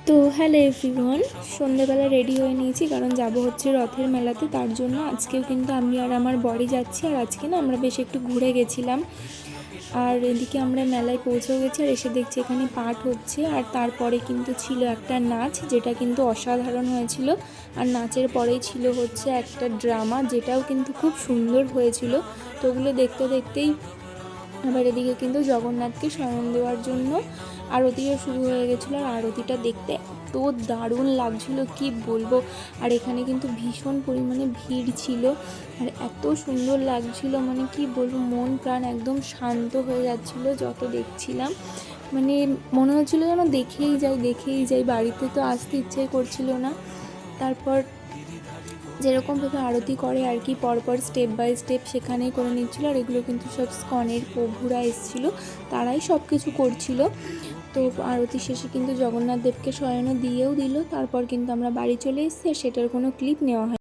তো hello everyone, সন্ধ্যেবেলা ready হয়ে নিয়েছি কারণ যাব হচ্ছে রথের মেলাতে। তার জন্য আজকেও কিন্তু আমি আর আমার বরই যাচ্ছি। আর আজকে না আমরা বেশ একটু ঘুরে গেছিলাম, আর এদিকে আমরা মেলায় পৌঁছেও গেছি। আর এসে দেখছি এখানে পাঠ হচ্ছে, আর তারপরে কিন্তু ছিল একটা নাচ, যেটা কিন্তু অসাধারণ হয়েছিল। আর নাচের পরেই ছিল হচ্ছে একটা ড্রামা, যেটাও কিন্তু খুব সুন্দর হয়েছিল। তো ওগুলো দেখতে দেখতেই আবার এদিকে কিন্তু জগন্নাথকে শয়ন দেওয়ার জন্য আরতিও শুরু হয়ে গেছিলো। আর আরতিটা দেখতে এত দারুণ লাগছিল কি বলবো। আর এখানে কিন্তু ভীষণ পরিমাণে ভিড় ছিল, আর এত সুন্দর লাগছিল, মানে কি বলবো, মন প্রাণ একদম শান্ত হয়ে যাচ্ছিলো যত দেখছিলাম। মানে মনে হচ্ছিলো যেন দেখেই যাই, বাড়িতে তো আসতে ইচ্ছে করছিল না। তারপর যেরকমভাবে আরতি করে আর কি, পরপর স্টেপ বাই স্টেপ সেখানেই করে নিচ্ছিলো। আর এগুলো কিন্তু সব স্কনের প্রভুরা এসেছিলো, তারাই সব কিছু করছিল। তো আরতি শেষে কিন্তু জগন্নাথ দেবকে শয়নও দিয়েও দিল। তারপর কিন্তু আমরা বাড়ি চলে এসেছি, আর সেটার কোনো ক্লিপ নেওয়া হয়।